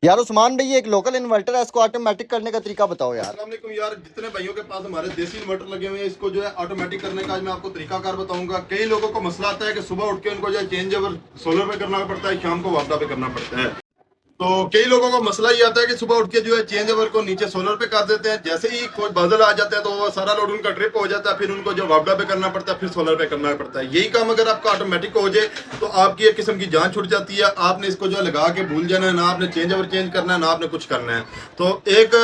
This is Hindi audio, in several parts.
यार उस्मान भाई, ये एक लोकल इन्वर्टर है, इसको ऑटोमेटिक करने का तरीका बताओ यार। अस्सलाम वालेकुम यार, जितने भाइयों के पास हमारे देसी इन्वर्टर लगे हुए हैं, इसको जो है ऑटोमेटिक करने का आज मैं आपको तरीकाकार बताऊंगा। कई लोगों को मसला आता है कि सुबह उठ के उनको जो है चेंज ओवर सोलर पे करना पड़ता है, शाम को वापडा पे करना पड़ता है। तो कई लोगों को मसला ये आता है कि सुबह उठ के जो है चेंज ओवर को नीचे सोलर पे कर देते हैं, जैसे ही कोई बादल आ जाता है तो वो सारा लोड उनका ट्रिप हो जाता है, फिर उनको जो वापडा पे करना पड़ता है, फिर सोलर पे करना पड़ता है। यही काम अगर आपका ऑटोमेटिक हो जाए तो आपकी एक किस्म की जान छुट जाती है। आपने इसको जो है लगा के भूल जाना है, ना आपने चेंज ओवर चेंज करना है, ना आपने कुछ करना है। तो एक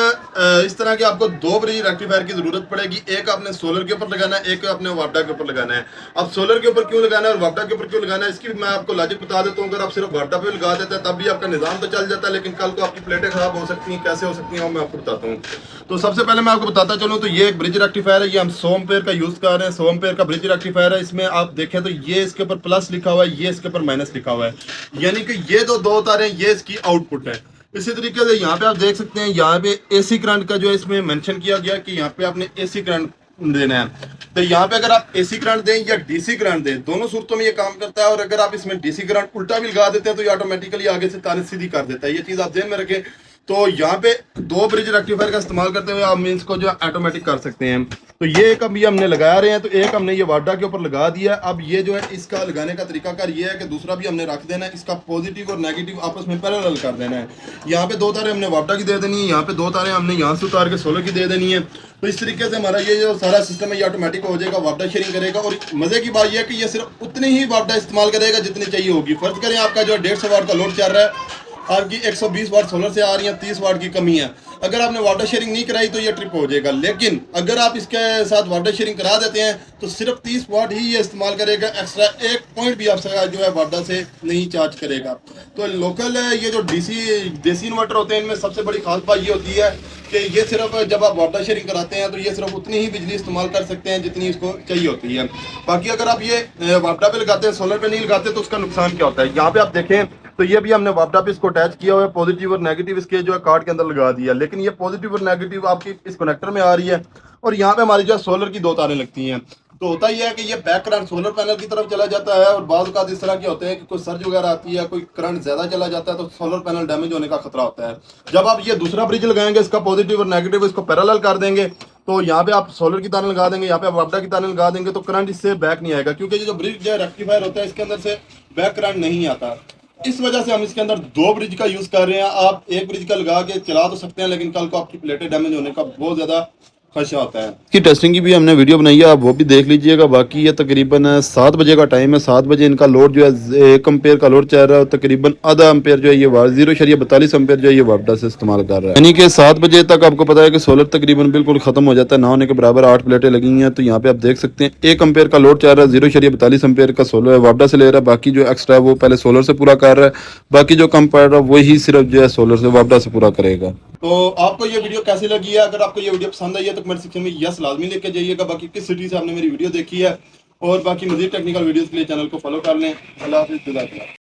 इस तरह के आपको दो ब्रिज रेक्टिफायर की जरूरत पड़ेगी। एक आपने सोलर के ऊपर लगाना है, एक आपने वापडा के ऊपर लगाना है। अब सोलर के ऊपर क्यों लगाना है और वापडा के ऊपर क्यों लगाना है, इसकी मैं आपको लॉजिक बता देता हूँ। अगर आप सिर्फ वापडा पे लगा देते हैं तब भी आपका निजाम तो चल जाता है, लेकिन कल को आपकी प्लेटें खराब हो सकती हैं। कैसे हो सकती हैं वो मैं आपको बताता हूँ। तो सबसे पहले मैं आपको बताता चलूँ, तो ये एक ब्रिज रेक्टिफायर है, ये हम 100 एम्पेयर का यूज कर रहे हैं। 100 एम्पेयर का ब्रिज रेक्टिफायर है। इसमें आप देखें तो ये इसके ऊपर प्लस लिखा हुआ है, ये इसके ऊपर माइनस लिखा हुआ है, यानी कि ये दो तारें, ये इसकी आउटपुट है। इसी तरीके से यहाँ पे आप देख सकते हैं, यहाँ पे एसी करंट का जो है इसमें मेंशन किया गया कि यहाँ पे आपने एसी करंट देना है। तो यहाँ पे अगर आप एसी करंट दें या डीसी करंट दें, दोनों सूरतों में ये काम करता है। और अगर आप इसमें डीसी करंट उल्टा भी लगा देते हैं तो ये ऑटोमेटिकली आगे से तारें सीधी कर देता है। ये चीज आप ध्यान में रखें। तो यहाँ पे दो ब्रिज रेक्टिफायर का इस्तेमाल करते हुए आप मीन्स को जो ऑटोमेटिक कर सकते हैं। तो ये एक अभी हमने लगा रहे हैं, तो एक हमने ये वापडा के ऊपर लगा दिया। अब ये जो है इसका लगाने का तरीकाकार ये है कि दूसरा भी हमने रख देना है, इसका पॉजिटिव और नेगेटिव आपस में पैरेलल कर देना है। यहाँ पे दो तारें हमने वापडा की दे देनी है, यहाँ पे दो तारें हमने यहाँ से उतार के सोलर की दे देनी है। तो इस तरीके से हमारा ये जो सारा सिस्टम है ये ऑटोमेटिक हो जाएगा, वापडा शेयरिंग करेगा। और मजे की बात यह है कि ये सिर्फ उतनी ही वापडा इस्तेमाल करेगा जितनी चाहिए होगी। फर्ज करें आपका जो 150 वाट का लोड चल रहा है, आपकी 120 वाट सोलर से आ रही है, 30 वाट की कमी है। अगर आपने वाटर शेयरिंग नहीं कराई तो ये ट्रिप हो जाएगा। लेकिन अगर आप इसके साथ वाटर शेयरिंग करा देते हैं तो सिर्फ 30 वाट ही ये इस्तेमाल करेगा, एक्स्ट्रा एक पॉइंट भी आपसे जो है वाटर से नहीं चार्ज करेगा। तो लोकल ये जो देसी इन्वर्टर होते हैं, इनमें सबसे बड़ी खास बात ये होती है कि ये सिर्फ जब आप वाटर शेयरिंग कराते हैं तो ये सिर्फ उतनी ही बिजली इस्तेमाल कर सकते हैं जितनी इसको चाहिए होती है। बाकी अगर आप ये वापडा पे लगाते हैं, सोलर पे नहीं लगाते, तो उसका नुकसान क्या होता है। यहाँ पे आप देखें तो ये भी हमने वापडा पे इसको अटैच किया हुआ है, पॉजिटिव और नेगेटिव इसके जो है कार्ड के अंदर लगा दिया। लेकिन ये पॉजिटिव और नेगेटिव आपकी इस कनेक्टर में आ रही है और यहाँ पे हमारी जो है सोलर की दो तारें लगती हैं। तो होता ही है कि ये बैक करंट सोलर पैनल की तरफ चला जाता है। और बाज़ औक़ात इस तरह के होते हैं कि कोई सर्ज वगैरह आती है, कोई करंट ज़्यादा चला जाता है तो सोलर पैनल डैमेज होने का खतरा होता है। जब आप ये दूसरा ब्रिज लगाएंगे, इसका पॉजिटिव और नेगेटिव इसको पैरेलल कर देंगे, तो यहाँ पे आप सोलर की तारें लगा देंगे, यहाँ पे आप वापडा की तारें लगा देंगे, तो करंट इससे बैक नहीं आएगा। क्योंकि जो ब्रिज जो रेक्टिफायर होता है इसके अंदर से बैक करंट नहीं आता। इस वजह से हम इसके अंदर दो ब्रिज का यूज कर रहे हैं। आप एक ब्रिज का लगा के चला तो सकते हैं, लेकिन कल को आपकी प्लेटें डैमेज होने का बहुत ज्यादा खदशा होता है। की टेस्टिंग की भी हमने वीडियो बनाई है, आप वो भी देख लीजिएगा। बाकी ये तकरीबन 7 बजे का टाइम है। 7 बजे इनका लोड जो है 1 एम्पेयर का लोड चल रहा है, तकरीबन आधा एम्पेयर जो है ये 0.42 एम्पेयर जो है ये वापडा से इस्तेमाल कर रहा है। यानी कि 7 बजे तक आपको पता है कि सोलर तकरीबन बिल्कुल खत्म हो जाता है, ना होने के बराबर 8 प्लेटें लगी हैं। तो यहाँ पे आप देख सकते हैं 1 एम्पेयर का लोड चल रहा है, 0.42 एम्पेयर का सोलर वापडा से ले रहा है। बाकी जो एक्स्ट्रा है वो पहले सोलर से पूरा कर रहा है, बाकी जो कम पड़ रहा है वही सिर्फ जो है सोलर से वापडा से पूरा करेगा। तो आपको ये वीडियो कैसी लगी है? अगर आपको ये वीडियो पसंद आई है तो कमेंट सेक्शन में यस लाजमी लेके जाइएगा। बाकी किस सिटी से आपने मेरी वीडियो देखी है, और बाकी मजीद टेक्निकल वीडियोस के लिए चैनल को फॉलो कर लें। अल्लाह हाफिज़।